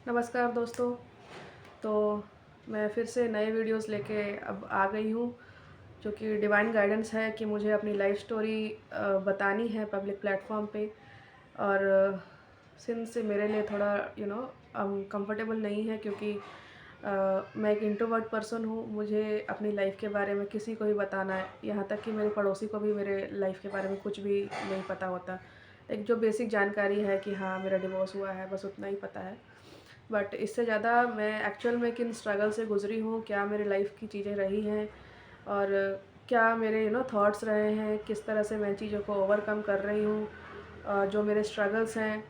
नमस्कार दोस्तों। तो मैं फिर से नए वीडियोस लेके अब आ गई हूँ, जो कि डिवाइन गाइडेंस है कि मुझे अपनी लाइफ स्टोरी बतानी है पब्लिक प्लेटफॉर्म पे। और सिंस मेरे लिए थोड़ा कंफर्टेबल नहीं है, क्योंकि मैं एक इंट्रोवर्ट पर्सन हूँ। मुझे अपनी लाइफ के बारे में किसी को भी बताना है, यहाँ तक कि मेरे पड़ोसी को भी मेरे लाइफ के बारे में कुछ भी नहीं पता होता। एक जो बेसिक जानकारी है कि हाँ मेरा डिवोर्स हुआ है, बस उतना ही पता है। बट इससे ज़्यादा मैं एक्चुअल में किन स्ट्रगल से गुज़री हूँ, क्या मेरी लाइफ की चीज़ें रही हैं, और क्या मेरे थॉट्स रहे हैं, किस तरह से मैं चीज़ों को ओवरकम कर रही हूँ, जो मेरे स्ट्रगल्स हैं,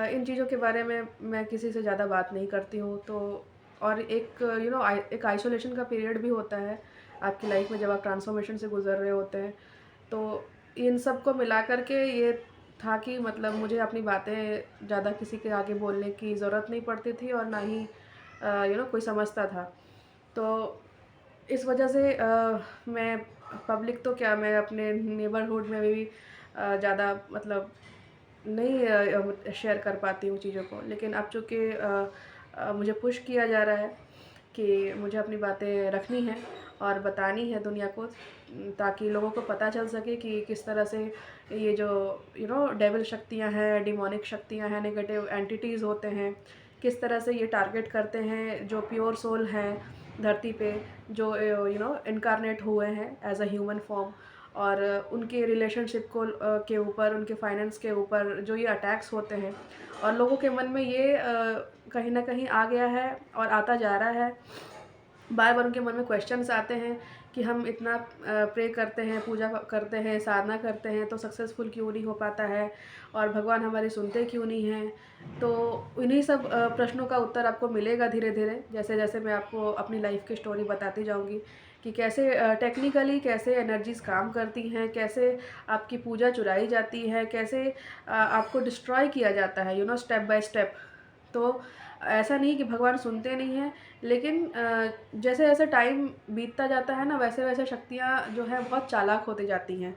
इन चीज़ों के बारे में मैं किसी से ज़्यादा बात नहीं करती हूँ। तो और एक एक आइसोलेशन का पीरियड भी होता है आपकी लाइफ में, जब आप ट्रांसफॉर्मेशन से गुज़र रहे होते हैं। तो इन सब को मिला कर के ये था कि मतलब मुझे अपनी बातें ज़्यादा किसी के आगे बोलने की ज़रूरत नहीं पड़ती थी, और ना ही कोई समझता था। तो इस वजह से मैं पब्लिक तो क्या, मैं अपने नेबरहुड में भी ज़्यादा मतलब नहीं शेयर कर पाती हूँ चीज़ों को। लेकिन अब चूँकि मुझे पुश किया जा रहा है कि मुझे अपनी बातें रखनी है और बतानी है दुनिया को, ताकि लोगों को पता चल सके कि किस तरह से ये जो डेविल शक्तियाँ हैं, डिमोनिक शक्तियाँ हैं, नेगेटिव एंटिटीज़ होते हैं, किस तरह से ये टारगेट करते हैं जो प्योर सोल हैं धरती पे, जो इनकारनेट हुए हैं एज अ ह्यूमन फॉर्म। और उनके रिलेशनशिप को के ऊपर, उनके फाइनेंस के ऊपर जो ये अटैक्स होते हैं, और लोगों के मन में ये कहीं ना कहीं आ गया है और आता जा रहा है। बार बार उनके मन में क्वेश्चंस आते हैं कि हम इतना प्रे करते हैं, पूजा करते हैं, साधना करते हैं, तो सक्सेसफुल क्यों नहीं हो पाता है, और भगवान हमारी सुनते क्यों नहीं हैं। तो इन्हीं सब प्रश्नों का उत्तर आपको मिलेगा धीरे धीरे, जैसे जैसे मैं आपको अपनी लाइफ की स्टोरी बताती जाऊंगी कि कैसे टेक्निकली कैसे एनर्जीज काम करती हैं, कैसे आपकी पूजा चुराई जाती है, कैसे आपको डिस्ट्रॉय किया जाता है, स्टेप बाय स्टेप। तो ऐसा नहीं कि भगवान सुनते नहीं हैं, लेकिन जैसे जैसे टाइम बीतता जाता है ना, वैसे वैसे शक्तियाँ जो है बहुत चालाक होती जाती हैं।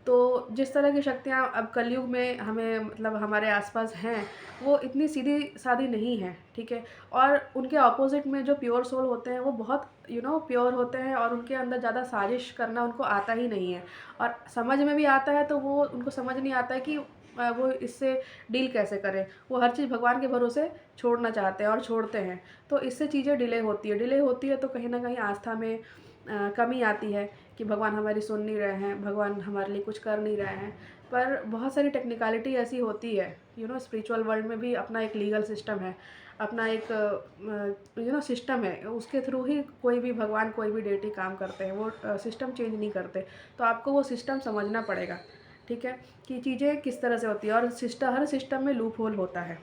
तो जिस तरह की शक्तियाँ अब कलयुग में हमें मतलब हमारे आसपास हैं, वो इतनी सीधी सादी नहीं है, ठीक है। और उनके ऑपोजिट में जो प्योर सोल होते हैं, वो बहुत प्योर होते हैं, और उनके अंदर ज़्यादा साजिश करना उनको आता ही नहीं है। और समझ में भी आता है तो वो उनको समझ नहीं आता है कि वो इससे डील कैसे करें। वो हर चीज़ भगवान के भरोसे छोड़ना चाहते हैं और छोड़ते हैं। तो इससे चीज़ें डिले होती है, तो कहीं ना कहीं आस्था में कमी आती है कि भगवान हमारी सुन नहीं रहे हैं, भगवान हमारे लिए कुछ कर नहीं रहे हैं। पर बहुत सारी टेक्निकलिटी ऐसी होती है, स्पिरिचुअल वर्ल्ड में भी अपना एक लीगल सिस्टम है, अपना एक सिस्टम है, उसके थ्रू ही कोई भी भगवान, कोई भी डेटी काम करते हैं, वो सिस्टम चेंज नहीं करते। तो आपको वो सिस्टम समझना पड़ेगा, ठीक है, कि चीज़ें किस तरह से होती है। और हर सिस्टम में लूप होल होता है,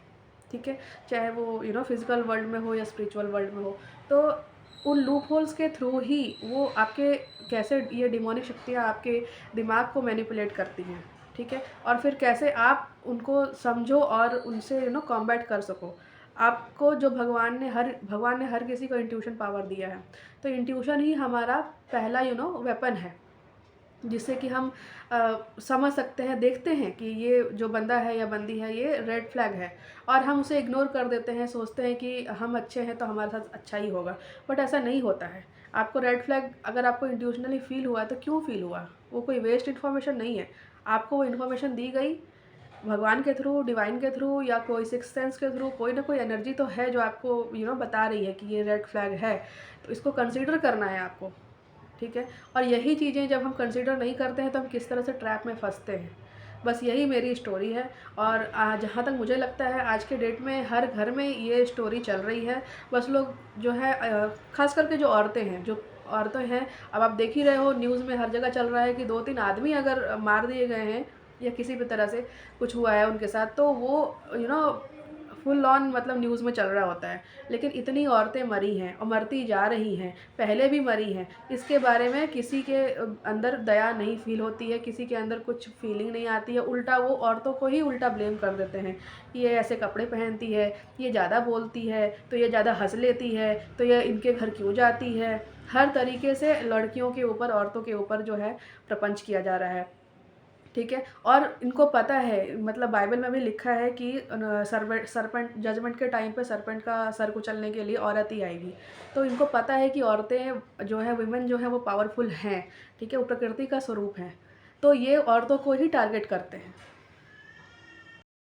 ठीक है, चाहे वो फिजिकल वर्ल्ड में हो या स्पिरिचुअल वर्ल्ड में हो। तो उन लूप होल्स के थ्रू ही वो आपके कैसे ये डिमोनिक शक्तियाँ आपके दिमाग को मैनिपुलेट करती हैं, ठीक है। और फिर कैसे आप उनको समझो और उनसे कॉम्बैट कर सको। आपको जो भगवान ने हर किसी को इंट्यूशन पावर दिया है। तो इंट्यूशन ही हमारा पहला वेपन है, जिससे कि हम समझ सकते हैं, देखते हैं कि ये जो बंदा है या बंदी है, ये रेड फ्लैग है, और हम उसे इग्नोर कर देते हैं, सोचते हैं कि हम अच्छे हैं तो हमारे साथ अच्छा ही होगा। बट ऐसा नहीं होता है। आपको रेड फ्लैग अगर आपको इंट्यूशनली फील हुआ है, तो क्यों फील हुआ, वो कोई वेस्ट इन्फॉर्मेशन नहीं है। आपको वो इन्फॉर्मेशन दी गई भगवान के थ्रू, डिवाइन के थ्रू, या कोई सिक्स सेंस के थ्रू। कोई ना कोई एनर्जी तो है जो आपको बता रही है कि ये रेड फ्लैग है, तो इसको कंसिडर करना है आपको, ठीक है। और यही चीज़ें जब हम कंसिडर नहीं करते हैं, तो हम किस तरह से ट्रैप में फंसते हैं। बस यही मेरी स्टोरी है। और जहाँ तक मुझे लगता है, आज के डेट में हर घर में ये स्टोरी चल रही है। बस लोग जो है ख़ास करके जो औरतें हैं, अब आप देख ही रहे हो, न्यूज़ में हर जगह चल रहा है कि 2-3 आदमी अगर मार दिए गए हैं, या किसी भी तरह से कुछ हुआ है उनके साथ, तो वो फुल ऑन मतलब न्यूज़ में चल रहा होता है। लेकिन इतनी औरतें मरी हैं और मरती जा रही हैं, पहले भी मरी हैं, इसके बारे में किसी के अंदर दया नहीं फील होती है, किसी के अंदर कुछ फीलिंग नहीं आती है। उल्टा वो औरतों को ही उल्टा ब्लेम कर देते हैं कि ये ऐसे कपड़े पहनती है, ये ज़्यादा बोलती है, तो ये ज़्यादा हंस लेती है, तो ये इनके घर क्यों जाती है। हर तरीके से लड़कियों के ऊपर, औरतों के ऊपर जो है प्रपंच किया जा रहा है। ठीक है। और इनको पता है, मतलब बाइबल में भी लिखा है कि सरपेंट जजमेंट के टाइम पे सरपेंट का सर कुचलने के लिए औरत ही आएगी। तो इनको पता है कि औरतें जो है, वुमेन जो है वो पावरफुल हैं, ठीक है, वो प्रकृति का स्वरूप है। तो ये औरतों को ही टारगेट करते हैं।